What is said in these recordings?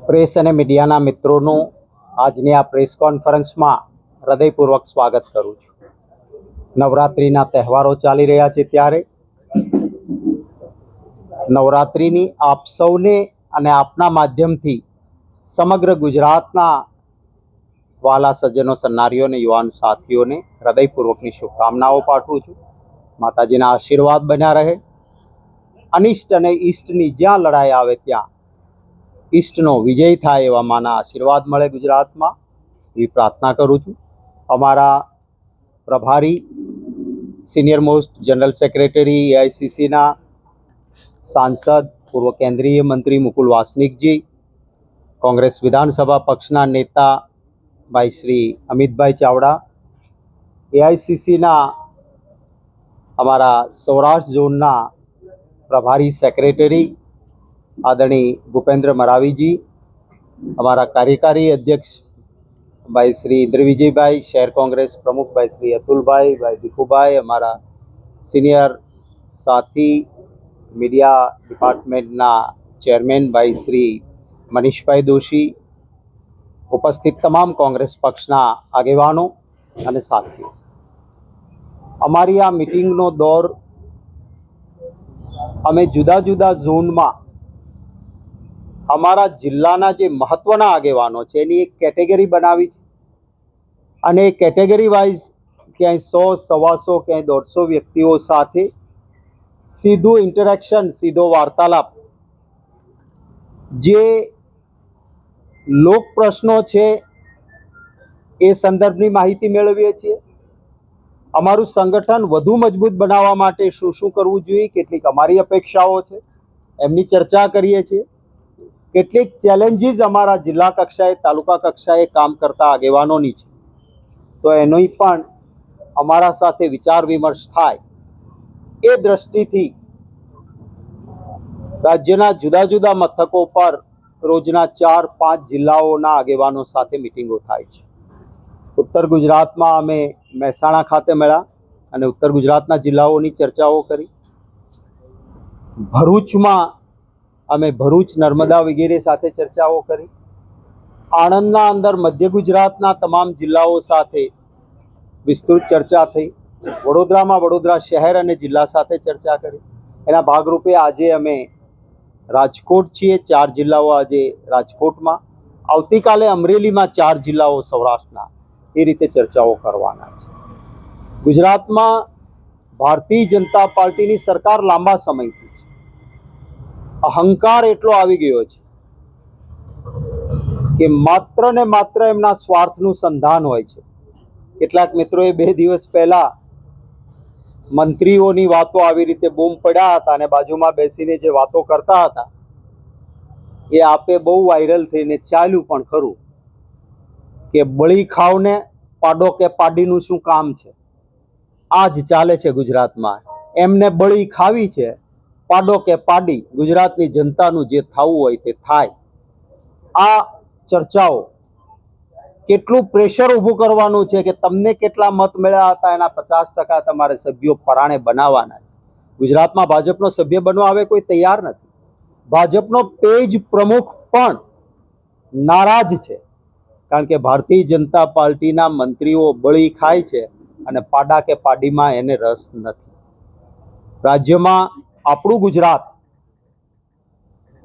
Press અને મીડિયાના મિત્રોનું આજની આ પ્રેસ કોન્ફરન્સમાં હૃદયપૂર્વક સ્વાગત કરું છું. નવરાત્રિના તહેવારો ચાલી રહ્યા છે ત્યારે નવરાત્રિની આપ સૌને અને આપના માધ્યમથી સમગ્ર ગુજરાતના વાલા સજ્જનો, સન્નારીઓ અને યુવાન સાથીઓને હૃદયપૂર્વકની શુભકામનાઓ પાઠવું છું. માતાજીના આશીર્વાદ બન્યા રહે. અનિષ્ટ અને ઈષ્ટની જ્યાં લડાઈ આવે ત્યાં ઈષ્ટનો વિજય થાય એવા માના આશીર્વાદ મળે ગુજરાતમાં એવી પ્રાર્થના કરું છું. અમારા પ્રભારી સિનિયર મોસ્ટ જનરલ સેક્રેટરી એઆઈસીસીના સાંસદ, પૂર્વ કેન્દ્રીય મંત્રી મુકુલ વાસનિકજી, કોંગ્રેસ વિધાનસભા પક્ષના નેતા ભાઈ શ્રી અમિતભાઈ ચાવડા, એઆઈસીસીના અમારા સૌરાષ્ટ્ર ઝોનના પ્રભારી સેક્રેટરી આદરણીય ભૂપેન્દ્ર મરાવીજી, અમારા કાર્યકારી અધ્યક્ષ ભાઈ શ્રી ઇન્દ્રવિજયભાઈ, શહેર કોંગ્રેસ પ્રમુખ ભાઈ શ્રી અતુલભાઈ, ભાઈ ભીખુભાઈ, અમારા સિનિયર સાથી મીડિયા ડિપાર્ટમેન્ટના ચેરમેન ભાઈ શ્રી મનીષભાઈ દોશી, ઉપસ્થિત તમામ કોંગ્રેસ પક્ષના આગેવાનો અને સાથીઓ, અમારી આ મિટિંગનો દોર અમે જુદા જુદા ઝોનમાં અમારા જિલ્લાના જે મહત્વના આગેવાનો છે એની એક કેટેગરી બનાવી છે અને એ કેટેગરી વાઇઝ ક્યાંય 100, 125, ક્યાંય 150 વ્યક્તિઓ સાથે સીધું ઇન્ટરેક્શન, સીધો વાર્તાલાપ, જે લોક પ્રશ્નો છે એ સંદર્ભની માહિતી મેળવીએ છીએ. અમારું સંગઠન વધુ મજબૂત બનાવવા માટે શું શું કરવું જોઈએ, કેટલીક અમારી અપેક્ષાઓ છે એમની ચર્ચા કરીએ છીએ. કેટલીક ચેલેન્જીસ અમારા જિલ્લા કક્ષાએ, તાલુકા કક્ષાએ કામ કરતા આગેવાનોની છે, તો એનોય પણ અમારા સાથે વિચાર વિમર્શ થાય એ દ્રષ્ટિથી રાજ્યના જુદા જુદા મથકો પર રોજના 4-5 જિલ્લાઓના આગેવાનો સાથે મિટિંગો થાય છે. ઉત્તર ગુજરાતમાં અમે મહેસાણા ખાતે મળ્યા અને ઉત્તર ગુજરાતના જિલ્લાઓની ચર્ચાઓ કરી. ભરૂચમાં અમે ભરૂચ, નર્મદા વગેરે સાથે ચર્ચાઓ કરી. આણંદના અંદર મધ્ય ગુજરાતના તમામ જિલ્લાઓ સાથે વિસ્તૃત ચર્ચા થઈ. વડોદરામાં વડોદરા શહેર અને જિલ્લા સાથે ચર્ચા કરી. એના ભાગરૂપે આજે અમે રાજકોટ છીએ, 4 જિલ્લાઓ આજે રાજકોટમાં, આવતીકાલે અમરેલીમાં 4 જિલ્લાઓ સૌરાષ્ટ્રના, એ રીતે ચર્ચાઓ કરવાના છે. ગુજરાતમાં ભારતીય જનતા પાર્ટીની સરકાર લાંબા સમયથી છે. અહંકાર એટલો આવી ગયો છે કે માત્ર ને માત્ર એમના સ્વાર્થનું સંધાન હોય છે. કેટલાક મિત્રોએ 2 દિવસ પહેલા મંત્રીઓની વાતો આવી રીતે બૂમ પડ્યા હતા અને બાજુમાં બેસીને જે વાતો કરતા હતા એ આપે બહુ વાયરલ થઈને ચાલ્યું પણ ખરું કે બળી ખાવને પાડો કે પાડીનું શું કામ છે. આ જ ચાલે છે ગુજરાતમાં. એમને બળી ખાવી છે, પાડો કે પાડી ગુજરાતની જનતાનું જે થવું હોય તે થાય. આ ચર્ચાઓ કેટલું પ્રેશર ઊભું કરવાનું છે કે તમને કેટલા મત મળ્યા હતા એના 50% તમારે સભ્યો પરાણે બનાવવાના છે. ગુજરાતમાં ભાજપનો સભ્ય બનવા હવે કોઈ તૈયાર નથી. ભાજપનો પેજ પ્રમુખ પણ નારાજ છે, કારણ કે ભારતીય જનતા પાર્ટીના મંત્રીઓ બળી ખાય છે અને પાડા કે પાડીમાં એને રસ નથી. રાજ્યમાં આપણું ગુજરાત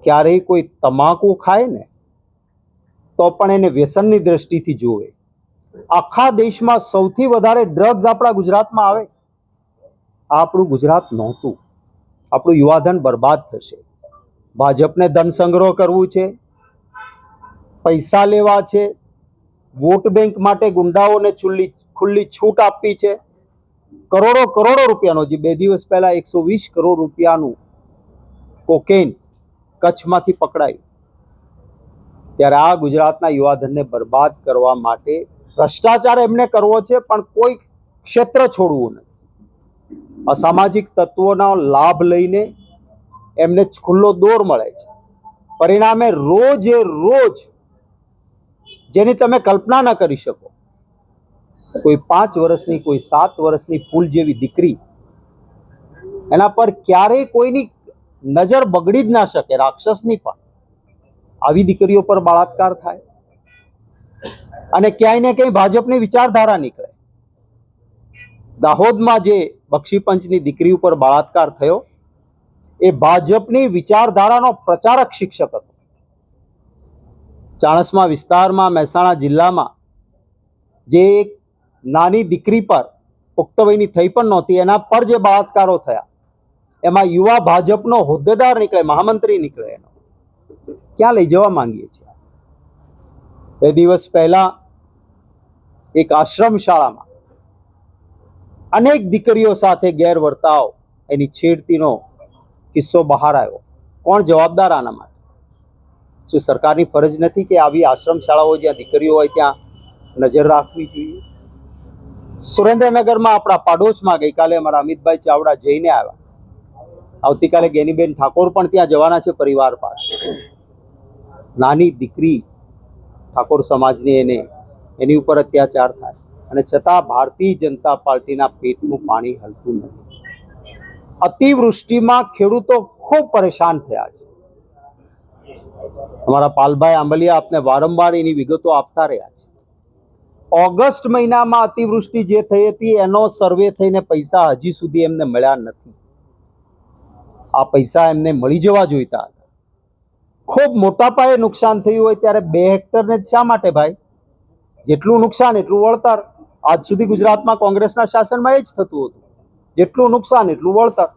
ક્યારેય કોઈ તમાકુ ખાય ને તો પણ એને વ્યસનની દ્રષ્ટિથી જુએ. આખા દેશમાં સૌથી વધારે ડ્રગ્સ આપણા ગુજરાતમાં આવે. આપણું ગુજરાત નહોતું. આપણું યુવાધન બરબાદ થશે. ભાજપને ધન સંગ્રહ કરવું છે, પૈસા લેવા છે, વોટ બેંક માટે ગુંડાઓને ખુલ્લી છૂટ આપવી છે. કરોડો રૂપિયાનો, જે 2 દિવસ પહેલા 120 કરોડ રૂપિયાનું કોકેન કચ્છમાંથી પકડાયું. ત્યારે આ ગુજરાતના યુવાધનને બરબાદ કરવા માટે ભ્રષ્ટાચાર એમને કરવો છે, પણ કોઈ ક્ષેત્ર છોડવું નથી. અસામાજિક તત્વોનો લાભ લઈને એમને ખુલ્લો દોર મળે છે. પરિણામે રોજે રોજ જેની તમે કલ્પના ન કરી શકો, કોઈ 5 વર્ષની, કોઈ 7 વર્ષની ફૂલ જેવી દીકરી, એના પર ક્યારેય કોઈની નજર બગડી જ ના શકે, રાક્ષસની પણ. આવી દીકરીઓ પર બળાત્કાર થાય અને ક્યાંય ને ક્યાંય ભાજપની વિચારધારા નીકળે. દાહોદમાં જે બક્ષીપંચની દીકરી ઉપર બળાત્કાર થયો એ ભાજપની વિચારધારાનો પ્રચારક શિક્ષક હતો. ચાણસ્મા વિસ્તારમાં મહેસાણા જિલ્લામાં જે એક નાની દીકરી પર પુખ્ત વયની થઈ પણ નહોતી એના પર જે બળાત્કારો થયા એમાં યુવા ભાજપનો હોદ્દેદાર નીકળે, મહામંત્રી નીકળે. એનો ક્યાં લઈ જવા માંગીએ છીએ? 2 દિવસ પહેલા એક આશ્રમ શાળામાં અનેક દીકરીઓ સાથે ગેરવર્તાવ, એની છેડતીનો કિસ્સો બહાર આવ્યો. કોણ જવાબદાર આના માટે? શું સરકારની ફરજ નથી કે આવી આશ્રમ શાળાઓ જ્યાં દીકરીઓ હોય ત્યાં નજર રાખવી જોઈએ? સુરેન્દ્રનગરમાં આપણા પાડોશમાં ગઈકાલે અમારા અમિતભાઈ ચાવડા જઈને આવ્યા. આવતીકાલે ગેનીબેન ઠાકોર પણ ત્યાં જવાના છે પરિવાર પાસે. નાની દીકરી ઠાકોર સમાજની એની ઉપર અત્યાચાર થાય અને છતાં ભારતીય જનતા પાર્ટીના પેટનું પાણી હલતું નથી. અતિવૃષ્ટિમાં ખેડૂતો ખૂબ પરેશાન થયા છે. અમારા પાલભાઈ આંબલિયા આપને વારંવાર એની વિગતો આપતા રહ્યા છે. ઓગસ્ટ મહિનામાં અતિવૃષ્ટિ જે થઈ હતી એનો સર્વે થઈને પૈસા હજી સુધી એમને મળ્યા નથી. આ પૈસા એમને મળી જવા જોઈતા હતા. ખૂબ મોટા પાયે નુકસાન થયું હોય ત્યારે 2 હેક્ટરને શા માટે ભાઈ? જેટલું નુકસાન એટલું વળતર. આજ સુધી ગુજરાતમાં કોંગ્રેસના શાસનમાં એ જ થતું હતું, જેટલું નુકસાન એટલું વળતર.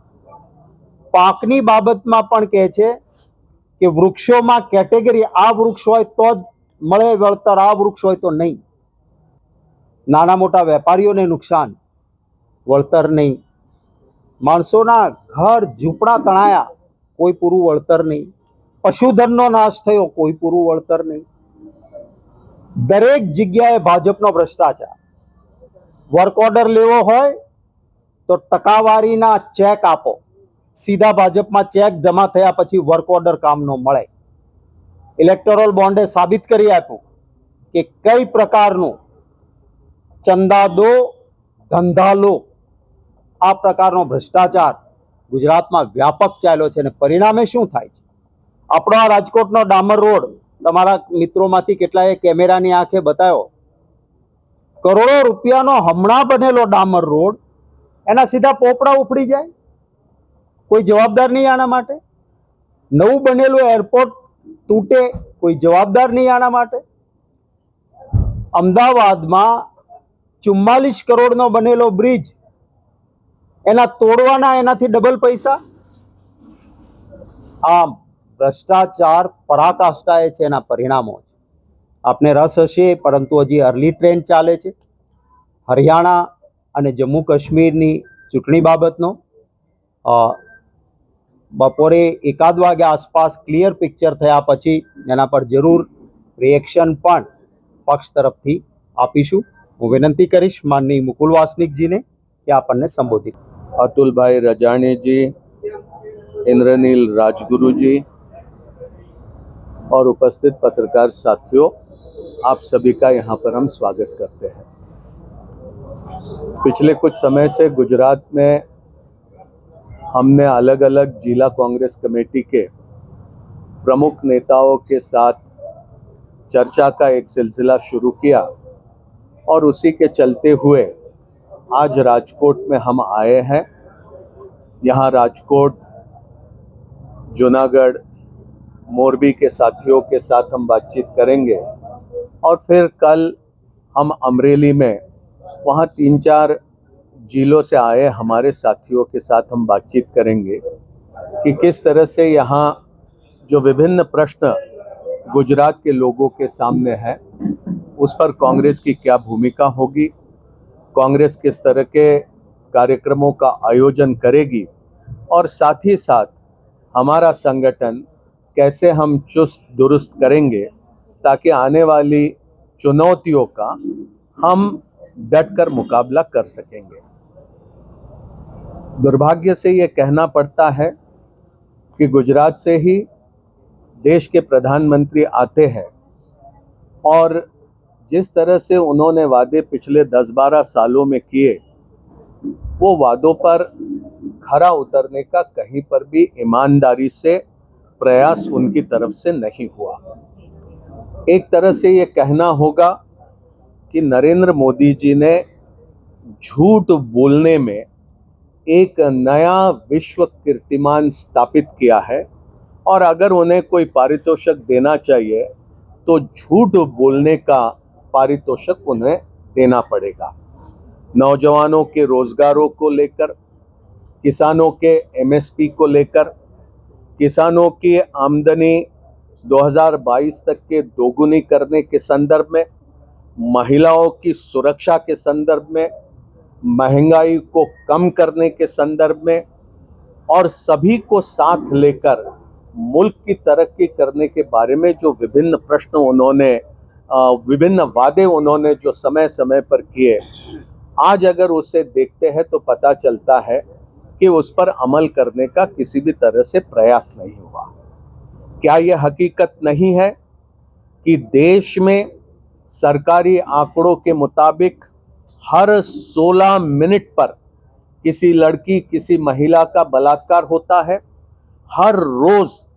પાકની બાબતમાં પણ કહે છે કે વૃક્ષોમાં કેટેગરી, આ વૃક્ષ હોય તો જ મળે વળતર, આ વૃક્ષ હોય તો નહીં. નાના મોટા વેપારીઓને નુકસાન, વળતર નહીં. માણસોના ઘર ઝૂંપડા તણાયા, કોઈ પૂરું વળતર નહીં. પશુધનનો નાશ થયો, કોઈ પૂરું વળતર નહીં. દરેક જગ્યાએ ભાજપનો ભ્રષ્ટાચાર. વર્ક ઓર્ડર લેવો હોય તો ટકાવારીના ચેક આપો. સીધા ભાજપમાં ચેક જમા થયા પછી વર્ક ઓર્ડર કામ ન મળે. ઇલેક્ટોરલ બોન્ડે સાબિત કરી આપ્યું કે કઈ પ્રકારનું ચંદા દો ધંધા લો. આ પ્રકારનો ભ્રષ્ટાચાર ગુજરાતમાં વ્યાપક ચાલ્યો છે અને પરિણામે શું થાય છે? આપણો આ રાજકોટનો ડામર રોડ તમારા મિત્રોમાંથી કેટલાએ કેમેરાની આંખે બતાવ્યો. કરોડો રૂપિયાનો હમણાં બનેલો ડામર રોડ, એના સીધા પોપડા ઉપડી જાય. કોઈ જવાબદાર નહીં આના માટે. નવું બનેલું એરપોર્ટ તૂટે, કોઈ જવાબદાર નહીં આના માટે. અમદાવાદમાં 44 કરોડનો બનેલો બ્રિજ, એના તોડવાના એનાથી ડબલ પૈસા. આમ ભ્રષ્ટાચાર પરાકાષ્ઠાએ છે, એના પરિણામો છે. આપને રસ હશે, પરંતુ હજી અર્લી ટ્રેન્ડ ચાલે છે હરિયાણા અને જમ્મુ કાશ્મીરની ચૂંટણી બાબતનો. બપોરે 1 વાગ્યા આસપાસ ક્લિયર પિક્ચર થયા પછી એના પર જરૂર રિએક્શન પણ પક્ષ તરફથી આપીશું. હું વિનંતી કરીશ માનની મુકુલ વાસનિકજીને કે આપણને સંબોધિત. अतुल भाई रजानी जी, इंद्रनील राजगुरु जी और उपस्थित पत्रकार साथियों, आप सभी का यहाँ पर हम स्वागत करते हैं। पिछले कुछ समय से गुजरात में हमने अलग अलग जिला कांग्रेस कमेटी के प्रमुख नेताओं के साथ चर्चा का एक सिलसिला शुरू किया और उसी के चलते हुए आज राजकोट में हम आए हैं। यहाँ राजकोट, जूनागढ़, मोरबी के साथियों के साथ हम बातचीत करेंगे और फिर कल हम अमरेली में वहाँ 3-4 जिलों से आए हमारे साथियों के साथ हम बातचीत करेंगे कि किस तरह से यहाँ जो विभिन्न प्रश्न गुजरात के लोगों के सामने है उस पर कांग्रेस की क्या भूमिका होगी, कांग्रेस किस तरह के कार्यक्रमों का आयोजन करेगी और साथ ही साथ हमारा संगठन कैसे हम चुस्त दुरुस्त करेंगे ताकि आने वाली चुनौतियों का हम डटकर मुकाबला कर सकेंगे। दुर्भाग्य से ये कहना पड़ता है कि गुजरात से ही देश के प्रधानमंत्री आते हैं और जिस तरह से उन्होंने वादे पिछले 10-12 सालों में किए, वो वादों पर खरा उतरने का कहीं पर भी ईमानदारी से प्रयास उनकी तरफ से नहीं हुआ। एक तरह से ये कहना होगा कि नरेंद्र मोदी जी ने झूठ बोलने में एक नया विश्व कीर्तिमान स्थापित किया है, और अगर उन्हें कोई पारितोषिक देना चाहिए तो झूठ बोलने का पारितोषिक उन्हें देना पड़ेगा। नौजवानों के रोजगारों को लेकर, किसानों के एमएसपी को लेकर, किसानों की आमदनी 2022 तक के दोगुनी करने के संदर्भ में, महिलाओं की सुरक्षा के संदर्भ में, महंगाई को कम करने के संदर्भ में, और सभी को साथ लेकर मुल्क की तरक्की करने के बारे में जो विभिन्न प्रश्न उन्होंने, विभिन्न वादे उन्होंने जो समय समय पर किए, आज अगर उसे देखते हैं तो पता चलता है कि उस पर अमल करने का किसी भी तरह से प्रयास नहीं हुआ। क्या यह हकीकत नहीं है कि देश में सरकारी आंकड़ों के मुताबिक हर 16 मिनट पर किसी लड़की, किसी महिला का बलात्कार होता है? हर रोज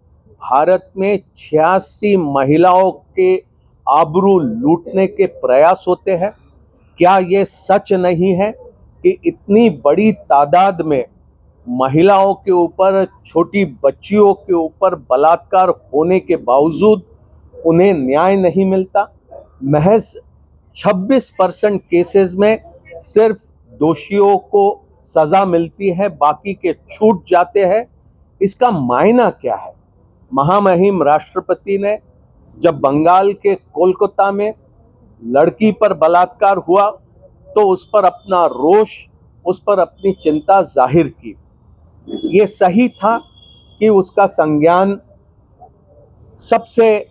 भारत में 86 महिलाओं के आबरू लूटने के प्रयास होते हैं। क्या ये सच नहीं है कि इतनी बड़ी तादाद में महिलाओं के ऊपर, छोटी बच्चियों के ऊपर बलात्कार होने के बावजूद उन्हें न्याय नहीं मिलता? महज 26% केसेस में सिर्फ दोषियों को सजा मिलती है, बाकी के छूट जाते हैं। इसका मायना क्या है? महामहिम राष्ट्रपति ने जब बंगाल के कोलकाता में लड़की पर बलात्कार हुआ तो उस पर अपना रोष, उस पर अपनी चिंता जाहिर की। ये सही था कि उसका संज्ञान सबसे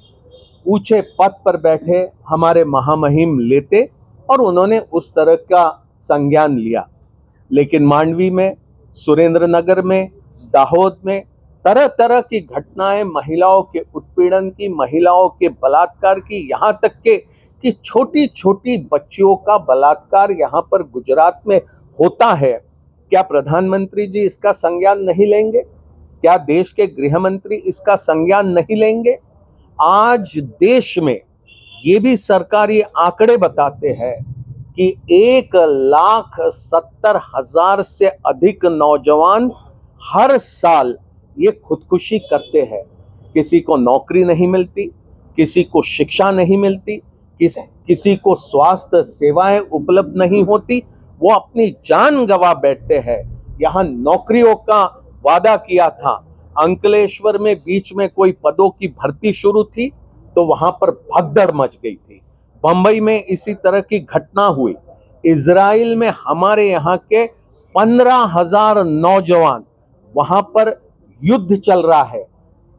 ऊंचे पद पर बैठे हमारे महामहिम लेते, और उन्होंने उस तरह का संज्ञान लिया। लेकिन मांडवी में, सुरेंद्रनगर में, दाहोद में तरह तरह की घटनाएं महिलाओं के उत्पीड़न की, महिलाओं के बलात्कार की, यहाँ तक के कि छोटी छोटी बच्चियों का बलात्कार यहाँ पर गुजरात में होता है। क्या प्रधानमंत्री जी इसका संज्ञान नहीं लेंगे? क्या देश के गृह मंत्री इसका संज्ञान नहीं लेंगे? आज देश में ये भी सरकारी आंकड़े बताते हैं कि 1,70,000 से अधिक नौजवान हर साल ये खुदकुशी करते हैं। किसी को नौकरी नहीं मिलती, किसी को शिक्षा नहीं मिलती, किसी को स्वास्थ्य सेवाएं उपलब्ध नहीं होती, वो अपनी जान गंवा बैठते हैं। यहाँ नौकरियों का वादा किया था, अंकलेश्वर में बीच में कोई पदों की भर्ती शुरू थी तो वहां पर भगदड़ मच गई थी। बंबई में इसी तरह की घटना हुई। इजराइल में हमारे यहाँ के 15,000 नौजवान, वहां पर युद्ध चल रहा है,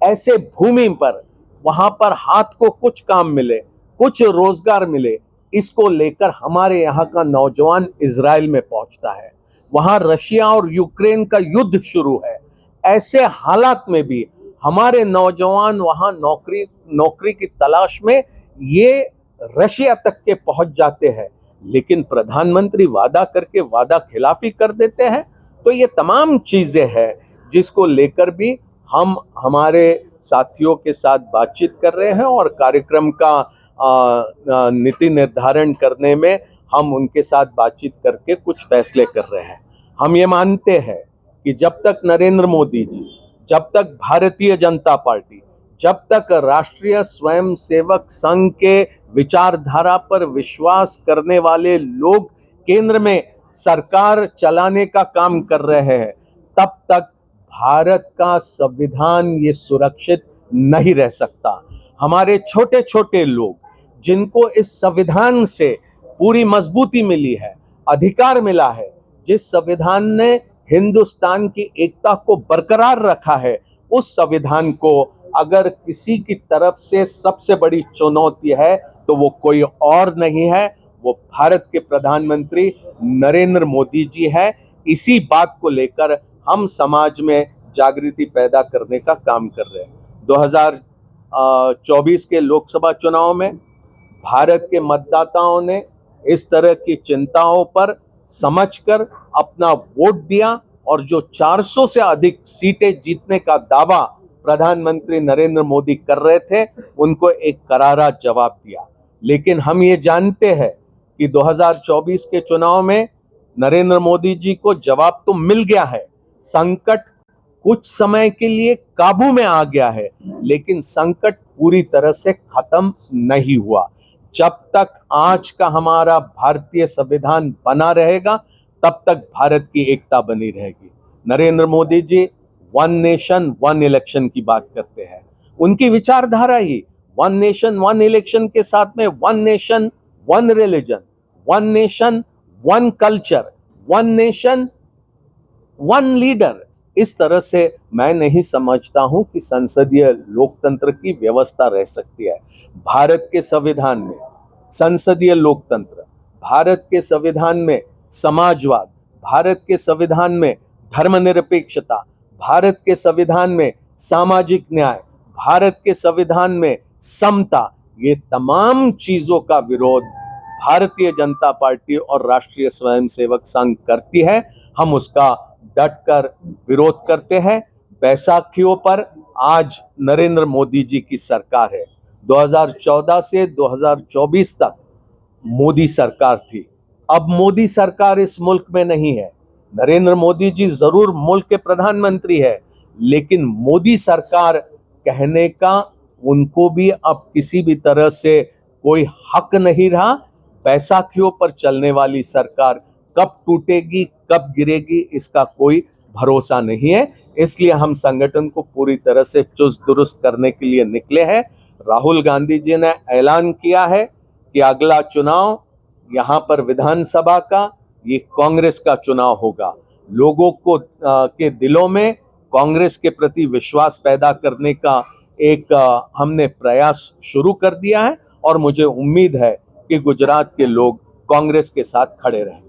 ऐसे भूमि पर वहां पर हाथ को कुछ काम मिले, कुछ रोजगार मिले, इसको लेकर हमारे यहाँ का नौजवान इजराइल में पहुंचता है। वहां रशिया और यूक्रेन का युद्ध शुरू है। ऐसे हालात में भी हमारे नौजवान वहां नौकरी की तलाश में ये रशिया तक के पहुंच जाते हैं। लेकिन प्रधानमंत्री वादा करके वादा खिलाफी कर देते हैं। तो ये तमाम चीजें हैं जिसको लेकर भी हम हमारे साथियों के साथ बातचीत कर रहे हैं, और कार्यक्रम का नीति निर्धारण करने में हम उनके साथ बातचीत करके कुछ फैसले कर रहे हैं। हम ये मानते हैं कि जब तक नरेंद्र मोदी जी, जब तक भारतीय जनता पार्टी, जब तक राष्ट्रीय स्वयंसेवक संघ के विचारधारा पर विश्वास करने वाले लोग केंद्र में सरकार चलाने का काम कर रहे हैं, तब तक भारत का संविधान ये सुरक्षित नहीं रह सकता। हमारे छोटे छोटे लोग जिनको इस संविधान से पूरी मजबूती मिली है, अधिकार मिला है, जिस संविधान ने हिंदुस्तान की एकता को बरकरार रखा है, उस संविधान को अगर किसी की तरफ से सबसे बड़ी चुनौती है तो वो कोई और नहीं है, वो भारत के प्रधानमंत्री नरेंद्र मोदी जी है। इसी बात को लेकर हम समाज में जागृति पैदा करने का काम कर रहे हैं। 2024 के लोकसभा चुनाव में भारत के मतदाताओं ने इस तरह की चिंताओं पर समझकर अपना वोट दिया, और जो 400 से अधिक सीटें जीतने का दावा प्रधानमंत्री नरेंद्र मोदी कर रहे थे उनको एक करारा जवाब दिया। लेकिन हम ये जानते हैं कि 2024 के चुनाव में नरेंद्र मोदी जी को जवाब तो मिल गया है, संकट कुछ समय के लिए काबू में आ गया है, लेकिन संकट पूरी तरह से खत्म नहीं हुआ। जब तक आज का हमारा भारतीय संविधान बना रहेगा तब तक भारत की एकता बनी रहेगी। Narendra Modi ji one nation one election की बात करते हैं, उनकी विचारधारा ही वन नेशन वन इलेक्शन के साथ में one nation one religion, one nation one culture, one nation one leader, इस तरह से मैं नहीं समझता हूं कि संसदीय लोकतंत्र की व्यवस्था रह सकती है। भारत के संविधान में संसदीय लोकतंत्र, भारत के संविधान में समाजवाद, भारत के संविधान में धर्मनिरपेक्षता, भारत के संविधान में सामाजिक न्याय, भारत के संविधान में समता, ये तमाम चीजों का विरोध भारतीय जनता पार्टी और राष्ट्रीय स्वयंसेवक संघ करती है। हम उसका डटकर विरोध करते हैं। बैसाखियों पर आज नरेंद्र मोदी जी की सरकार है। 2014 से 2024 तक मोदी सरकार थी, अब मोदी सरकार इस मुल्क में नहीं है। नरेंद्र मोदी जी जरूर मुल्क के प्रधानमंत्री है, लेकिन मोदी सरकार कहने का उनको भी अब किसी भी तरह से कोई हक नहीं रहा। बैसाखियों पर चलने वाली सरकार कब टूटेगी कब गिरेगी इसका कोई भरोसा नहीं है। इसलिए हम संगठन को पूरी तरह से चुस्त दुरुस्त करने के लिए निकले हैं। राहुल गांधी जी ने ऐलान किया है कि अगला चुनाव यहाँ पर विधानसभा का ये कांग्रेस का चुनाव होगा। लोगों को के दिलों में कांग्रेस के प्रति विश्वास पैदा करने का एक हमने प्रयास शुरू कर दिया है और मुझे उम्मीद है कि गुजरात के लोग कांग्रेस के साथ खड़े रहेंगे।